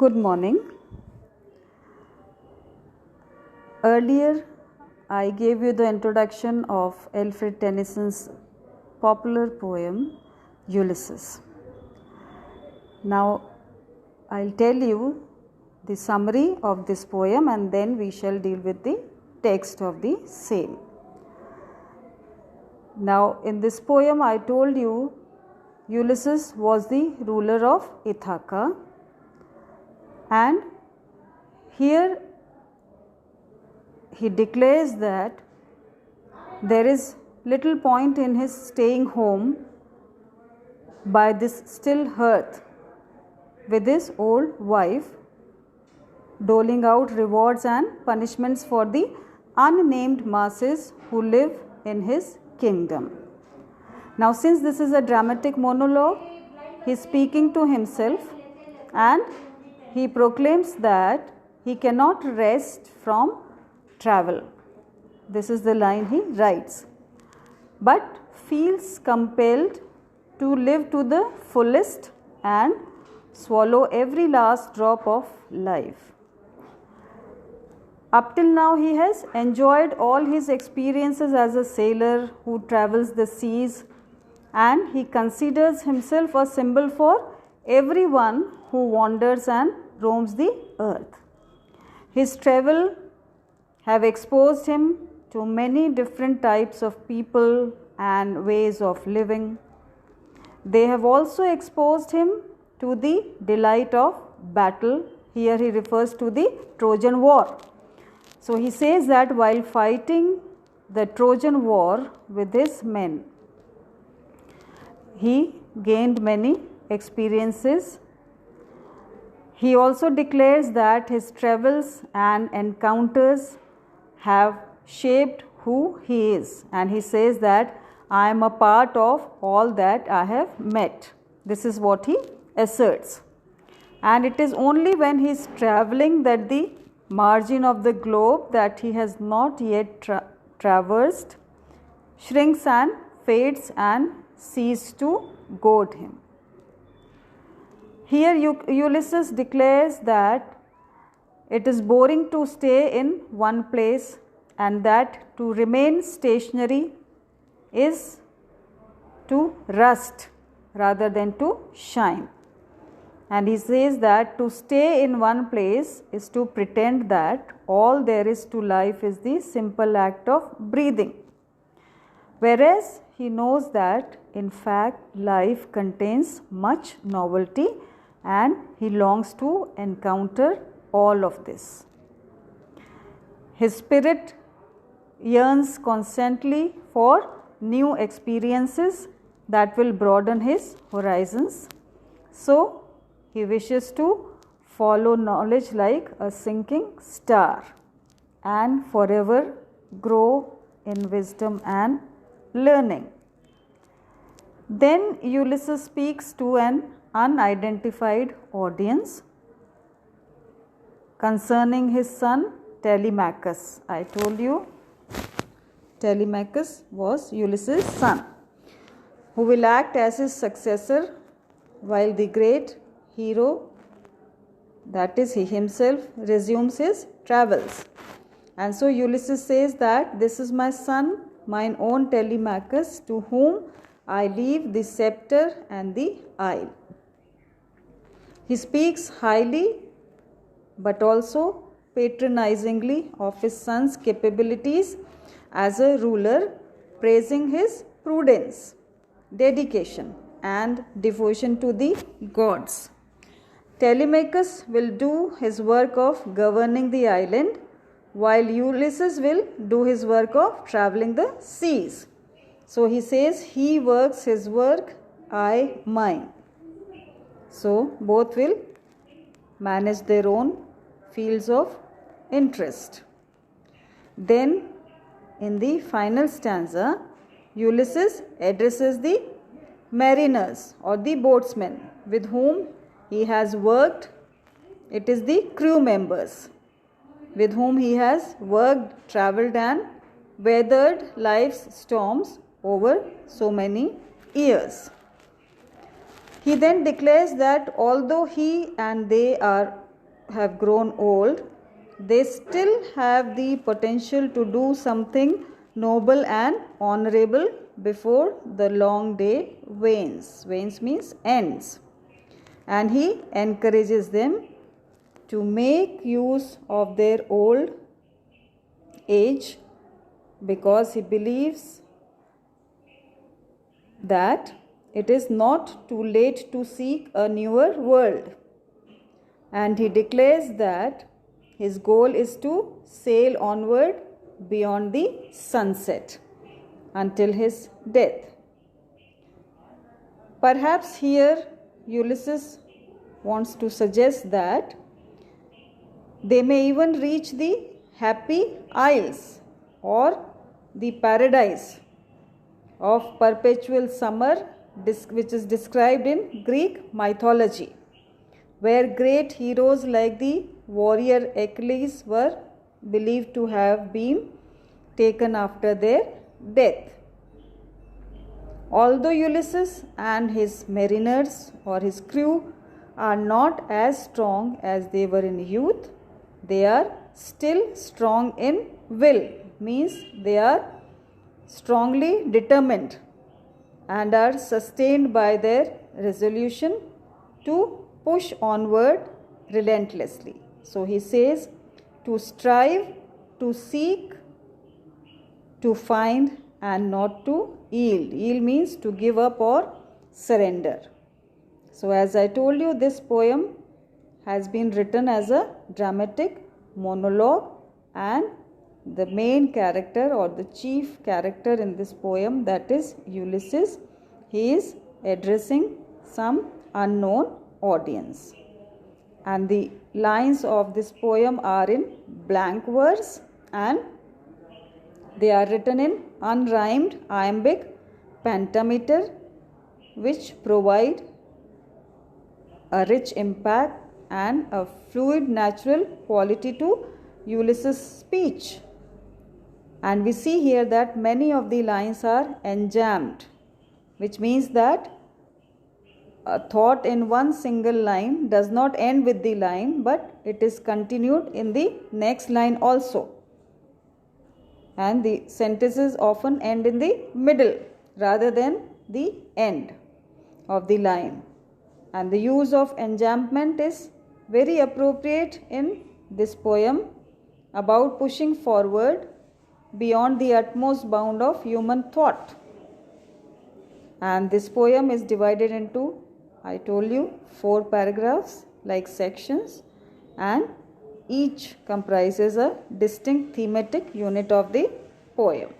Good morning. Earlier, I gave you the introduction of Alfred Tennyson's popular poem Ulysses. Now, I'll tell you the summary of this poem and then we shall deal with the text of the same. Now, in this poem, I told you Ulysses was the ruler of Ithaca, and here he declares that there is little point in his staying home by this still hearth with his old wife, doling out rewards and punishments for the unnamed masses who live in his kingdom. Now, since this is a dramatic monologue, he is speaking to himself and he proclaims that he cannot rest from travel. This is the line he writes, but feels compelled to live to the fullest and swallow every last drop of life. Up till now, he has enjoyed all his experiences as a sailor who travels the seas, and he considers himself a symbol for everyone who wanders and roams the earth. His travel have exposed him to many different types of people and ways of living. They have also exposed him to the delight of battle. Here he refers to the Trojan War. So he says that while fighting the Trojan War with his men, he gained many experiences. He also declares that his travels and encounters have shaped who he is, and he says that I am a part of all that I have met. This is what he asserts. And it is only when he is traveling that the margin of the globe that he has not yet traversed shrinks and fades and ceases to goad him. Here Ulysses declares that it is boring to stay in one place and that to remain stationary is to rust rather than to shine. And he says that to stay in one place is to pretend that all there is to life is the simple act of breathing. Whereas he knows that in fact life contains much novelty and he longs to encounter all of this. His spirit yearns constantly for new experiences that will broaden his horizons. So, he wishes to follow knowledge like a sinking star and forever grow in wisdom and learning. Then Ulysses speaks to an unidentified audience concerning his son Telemachus. I told you Telemachus was Ulysses' son, who will act as his successor while the great hero, that is he himself, resumes his travels. And so Ulysses says that this is my son, mine own Telemachus, to whom I leave the scepter and the isle. He speaks highly but also patronizingly of his son's capabilities as a ruler, praising his prudence, dedication and devotion to the gods. Telemachus will do his work of governing the island, while Ulysses will do his work of traveling the seas. So he says, he works his work, I mine. So both will manage their own fields of interest. Then in the final stanza, Ulysses addresses the mariners or the boatsmen with whom he has worked. It is the crew members with whom he has worked, travelled and weathered life's storms over so many years. He then declares that although he and they are have grown old, they still have the potential to do something noble and honorable before the long day wanes. Wanes means ends. And he encourages them to make use of their old age because he believes that it is not too late to seek a newer world. And he declares that his goal is to sail onward beyond the sunset until his death. Perhaps here Ulysses wants to suggest that they may even reach the happy isles or the paradise of perpetual summer, which is described in Greek mythology, where great heroes like the warrior Achilles were believed to have been taken after their death. Although Ulysses and his mariners or his crew are not as strong as they were in youth, they are still strong in will, means they are strongly determined and are sustained by their resolution to push onward relentlessly. So he says to strive, to seek, to find, and not to yield. Yield means to give up or surrender. So as I told you, this poem has been written as a dramatic monologue, and the main character or the chief character in this poem, that is Ulysses, he is addressing some unknown audience. And the lines of this poem are in blank verse and they are written in unrhymed iambic pentameter, which provide a rich impact and a fluid natural quality to Ulysses' speech. And we see here that many of the lines are enjambed, which means that a thought in one single line does not end with the line, but it is continued in the next line also. And the sentences often end in the middle rather than the end of the line. And the use of enjambment is very appropriate in this poem about pushing forward beyond the utmost bound of human thought. And this poem is divided into, I told you, 4 paragraphs like sections, and each comprises a distinct thematic unit of the poem.